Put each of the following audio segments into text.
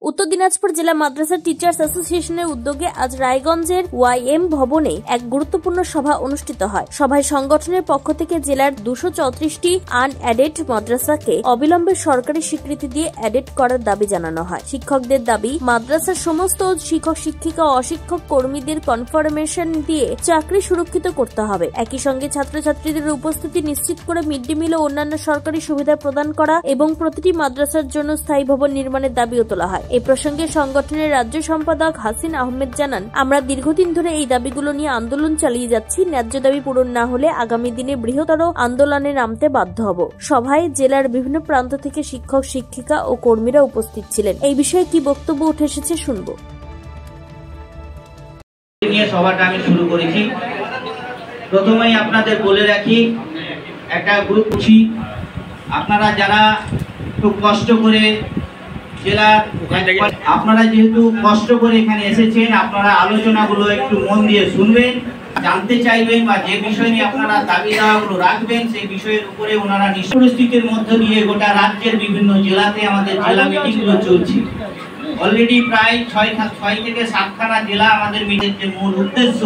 উত্তর দিনাজপুর জেলা মাদ্রাসা টিচার্স অ্যাসোসিয়েশনের উদ্যোগে আজ রায়গঞ্জের ওয়াইএম ভবনে এক গুরুত্বপূর্ণ সভা অনুষ্ঠিত হয়। সভায় সংগঠনের পক্ষ থেকে জেলার 234টি আনএডেড মাদ্রাসাকে অবিলম্বে সরকারি স্বীকৃতি দিয়ে এডেড করার দাবি জানানো হয়। শিক্ষকদের দাবি, মাদ্রাসার সমস্ত শিক্ষক শিক্ষিকা ও অশিক্ষক কর্মীদের কনফার্মেশন দিয়ে চাকরি সুরক্ষিত করতে হবে। একই সঙ্গে ছাত্রছাত্রীদের উপস্থিতি নিশ্চিত করে মিড ডে মিল ও অন্যান্য সরকারি সুবিধা প্রদান করা এবং প্রতিটি মাদ্রাসার জন্য স্থায়ী ভবন নির্মাণের দাবিও তোলা হয়। এই প্রসঙ্গে সংগঠনের রাজ্য সম্পাদক হাসিন আহমেদ জানান, আমরা দীর্ঘদিন ধরে এই দাবিগুলো নিয়ে আন্দোলন চালিয়ে যাচ্ছি। ন্যায্য দাবি পূরণ না হলে আগামী দিনে বৃহত্তর আন্দোলনে নামতে বাধ্য হব। সভায় জেলার বিভিন্ন প্রান্ত থেকে শিক্ষক শিক্ষিকা ও কর্মীরা উপস্থিত ছিলেন। এই বিষয়ে কি বক্তব্য উঠে এসেছে শুনব। সভাটা আমি শুরু করেছি। প্রথমেই আপনাদের বলে রাখি, একটা গ্রুপ খুশি আপনারা যারা খুব কষ্ট করে আপনারা যেহেতু কষ্ট করে এখানে এসেছেন, আপনারা আলোচনাগুলো একটু মন দিয়ে শুনবেন, জানতে চাইবেন বা যে বিষয় নিয়ে আপনারা দাবি দাওয়াগুলো রাখবেন সেই বিষয়ের উপরে ওনারা পরিস্থিতির মধ্য দিয়ে গোটা রাজ্যের বিভিন্ন জেলাতে আমাদের জেলা মিটিংগুলো চলছে। অলরেডি প্রায় 6 থেকে 7খানা জেলা আমাদের মিটিং যে মূল উদ্দেশ্য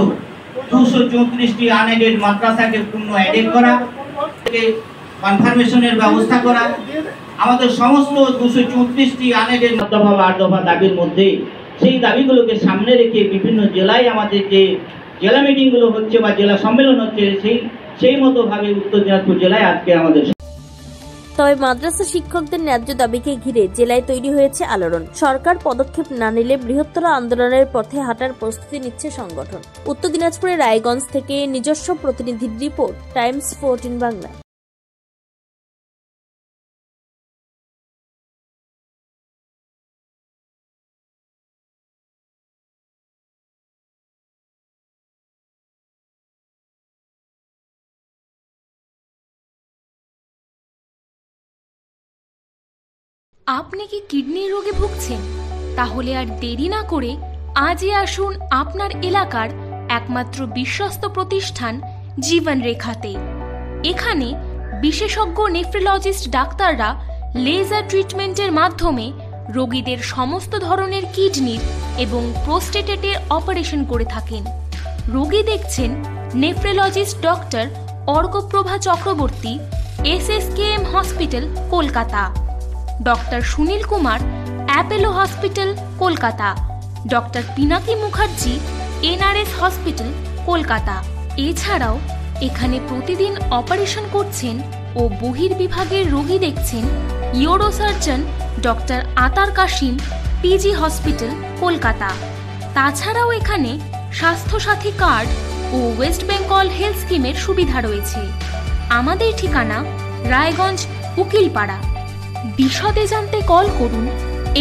234টি আনএডেড মাদ্রাসাকে পূর্ণ এডেড করা, কনফার্মেশনের ব্যবস্থা করা। আমাদের সমস্ত 234টি আনএডেড দফা 8 দফা দাবির মধ্যে সেই দাবিগুলোকে সামনে রেখে বিভিন্ন জেলায় আমাদের যে জেলা মিটিংগুলো হচ্ছে বা জেলা সম্মেলন হচ্ছে সেই মতো ভাবে উত্তর দিনাজপুর জেলায় আজকে আমাদের। তবে মাদ্রাসা শিক্ষকদের ন্যায্য দাবিকে ঘিরে জেলায় তৈরি হয়েছে আলোড়ন। সরকার পদক্ষেপ না নিলে বৃহত্তর আন্দোলনের পথে হাঁটার প্রস্তুতি নিচ্ছে সংগঠন। উত্তর দিনাজপুরের রায়গঞ্জ থেকে নিজস্ব প্রতিনিধির রিপোর্ট, টাইমস 14 বাংলা। আপনি কি কিডনি রোগে ভুগছেন? তাহলে আর দেরি না করে আজই আসুন আপনার এলাকার একমাত্র বিশ্বস্ত প্রতিষ্ঠান জীবন রেখাতে। এখানে বিশেষজ্ঞ নেফ্রোলজিস্ট ডাক্তাররা লেজার ট্রিটমেন্টের মাধ্যমে রোগীদের সমস্ত ধরনের কিডনির এবং প্রোস্টেটের অপারেশন করে থাকেন। রোগী দেখছেন nephrologist doctor Arkaprabha Chakraborty, SSKM hospital, Kolkata. Doctor Sunil Kumar, Apollo hospital, Kolkata. Doctor Pinaki Mukherjee, NRS hospital, Kolkata. এছাড়াও এখানে প্রতিদিন অপারেশন করছেন ও বহির্বিভাগের রোগী দেখছেন ইউরোসার্জন ডক্টর আতার কাশিম, PG হসপিটাল, কলকাতা। তাছাড়াও এখানে স্বাস্থ্যসাথী কার্ড ও ওয়েস্ট বেঙ্গল হেলথ স্কিমের সুবিধা রয়েছে। আমাদের ঠিকানা রায়গঞ্জ, উকিলপাড়া। বিশদে জানতে কল করুন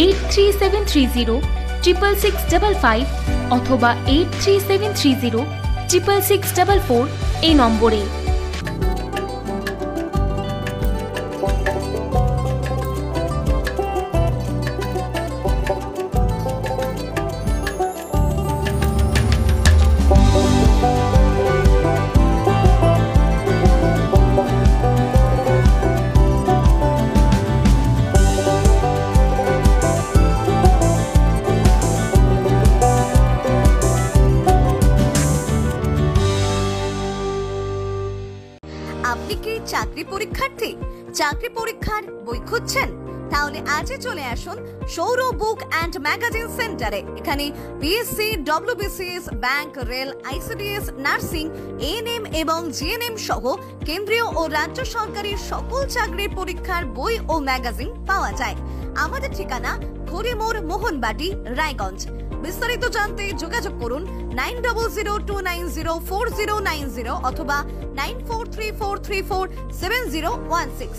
8373066655 অথবা 8373066644 এই নম্বরে। আপনি কি চাকরি পরীক্ষার্থী? চাকরি পরীক্ষার বই খুঁজছেন? তাহলে আজই চলে আসুন সৌরভ বুক অ্যান্ড ম্যাগাজিন সেন্টারে। এখানে PSC, WBCS, bank, rail, ICDS, nursing, ANM এবং GNM সহ কেন্দ্রীয় ও রাজ্য সরকারের সকল চাকরির পরীক্ষার বই ও ম্যাগাজিন পাওয়া যায়। আমাদের ঠিকানা খড়িমোড়, মোহনবাটি, রায়গঞ্জ। বিস্তারিত জানতে যোগাযোগ করুন 9002904090 অথবা 9434347016।